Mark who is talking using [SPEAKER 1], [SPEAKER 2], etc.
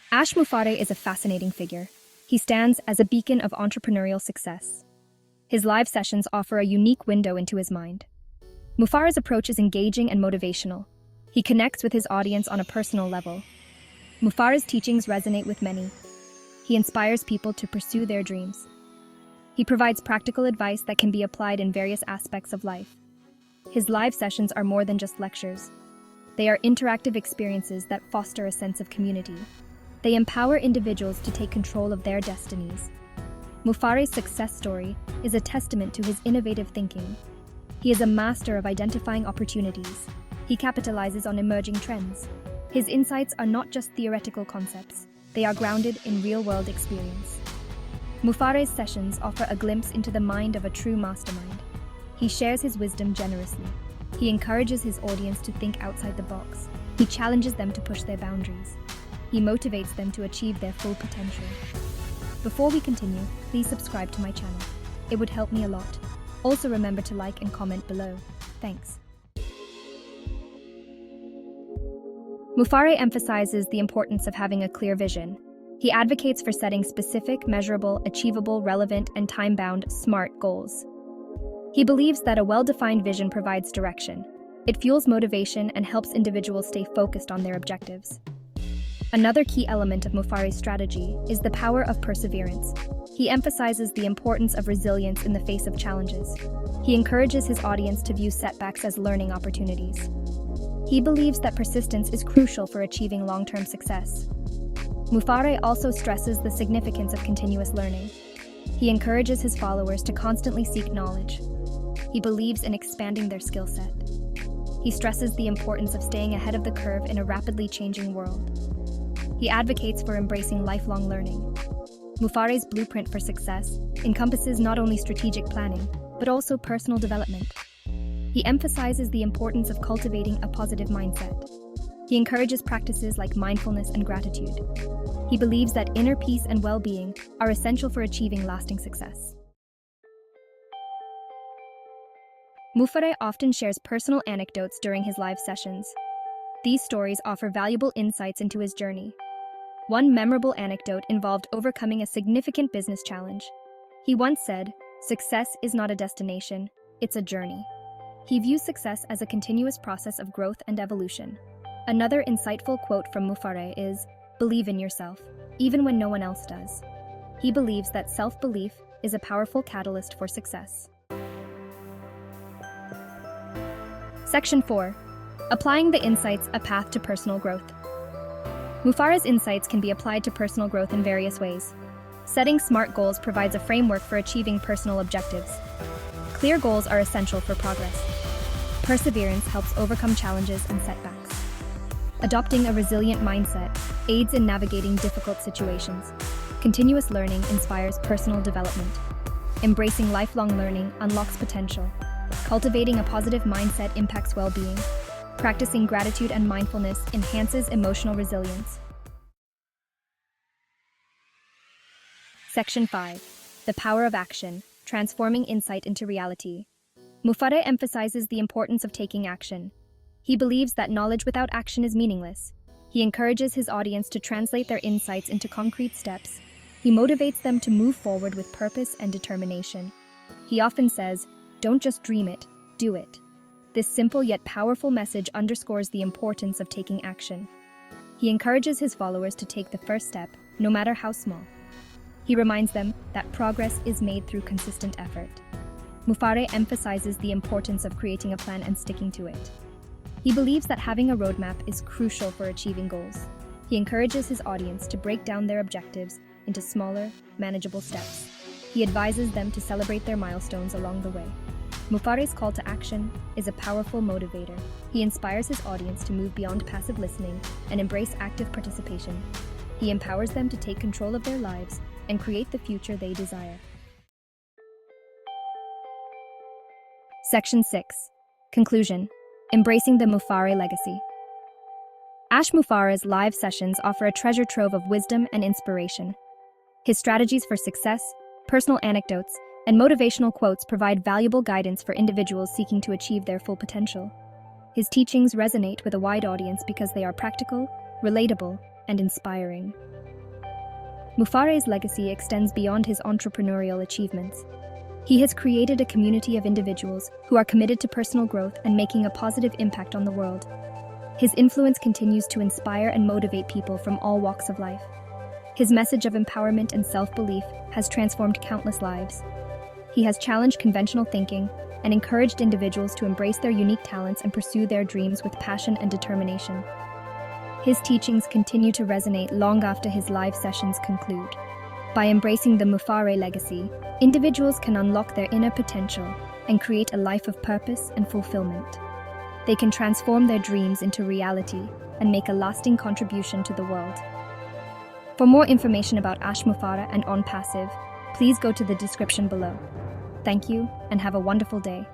[SPEAKER 1] Ash Mufareh is a fascinating figure. He stands as a beacon of entrepreneurial success. His live sessions offer a unique window into his mind. Mufareh's approach is engaging and motivational. He connects with his audience on a personal level. Mufareh's teachings resonate with many. He inspires people to pursue their dreams. He provides practical advice that can be applied in various aspects of life. His live sessions are more than just lectures. They are interactive experiences that foster a sense of community. They empower individuals to take control of their destinies. Mufareh's success story is a testament to his innovative thinking. He is a master of identifying opportunities. He capitalizes on emerging trends. His insights are not just theoretical concepts, they are grounded in real-world experience. Mufareh's sessions offer a glimpse into the mind of a true mastermind. He shares his wisdom generously. He encourages his audience to think outside the box. He challenges them to push their boundaries. He motivates them to achieve their full potential. Before we continue, please subscribe to my channel. It would help me a lot. Also remember to like and comment below. Thanks. Mufareh emphasizes the importance of having a clear vision. He advocates for setting specific, measurable, achievable, relevant, and time-bound, SMART goals. He believes that a well-defined vision provides direction. It fuels motivation and helps individuals stay focused on their objectives. Another key element of Mufareh's strategy is the power of perseverance. He emphasizes the importance of resilience in the face of challenges. He encourages his audience to view setbacks as learning opportunities. He believes that persistence is crucial for achieving long-term success. Mufareh also stresses the significance of continuous learning. He encourages his followers to constantly seek knowledge. He believes in expanding their skill set. He stresses the importance of staying ahead of the curve in a rapidly changing world. He advocates for embracing lifelong learning. Mufareh's blueprint for success encompasses not only strategic planning, but also personal development. He emphasizes the importance of cultivating a positive mindset. He encourages practices like mindfulness and gratitude. He believes that inner peace and well-being are essential for achieving lasting success. Mufareh often shares personal anecdotes during his live sessions. These stories offer valuable insights into his journey. One memorable anecdote involved overcoming a significant business challenge. He once said, "Success is not a destination, it's a journey." He views success as a continuous process of growth and evolution. Another insightful quote from Mufareh is, "Believe in yourself, even when no one else does." He believes that self-belief is a powerful catalyst for success. Section 4. Applying the insights, a path to personal growth. Mufareh's insights can be applied to personal growth in various ways. Setting SMART goals provides a framework for achieving personal objectives. Clear goals are essential for progress. Perseverance helps overcome challenges and setbacks. Adopting a resilient mindset aids in navigating difficult situations. Continuous learning inspires personal development. Embracing lifelong learning unlocks potential. Cultivating a positive mindset impacts well-being. Practicing gratitude and mindfulness enhances emotional resilience. Section 5. The power of action, transforming insight into reality. Mufareh emphasizes the importance of taking action. He believes that knowledge without action is meaningless. He encourages his audience to translate their insights into concrete steps. He motivates them to move forward with purpose and determination. He often says, "Don't just dream it, do it." This simple yet powerful message underscores the importance of taking action. He encourages his followers to take the first step, no matter how small. He reminds them that progress is made through consistent effort. Mufareh emphasizes the importance of creating a plan and sticking to it. He believes that having a roadmap is crucial for achieving goals. He encourages his audience to break down their objectives into smaller, manageable steps. He advises them to celebrate their milestones along the way. Mufareh's call to action is a powerful motivator. He inspires his audience to move beyond passive listening and embrace active participation. He empowers them to take control of their lives and create the future they desire. Section 6. Conclusion. Embracing the Mufareh legacy. Ash Mufareh's live sessions offer a treasure trove of wisdom and inspiration. His strategies for success, personal anecdotes, and motivational quotes provide valuable guidance for individuals seeking to achieve their full potential. His teachings resonate with a wide audience because they are practical, relatable, and inspiring. Mufareh's legacy extends beyond his entrepreneurial achievements. He has created a community of individuals who are committed to personal growth and making a positive impact on the world. His influence continues to inspire and motivate people from all walks of life. His message of empowerment and self-belief has transformed countless lives. He has challenged conventional thinking and encouraged individuals to embrace their unique talents and pursue their dreams with passion and determination. His teachings continue to resonate long after his live sessions conclude. By embracing the Mufareh legacy, individuals can unlock their inner potential and create a life of purpose and fulfillment. They can transform their dreams into reality and make a lasting contribution to the world. For more information about Ash Mufareh and OnPassive, please go to the description below. Thank you and have a wonderful day.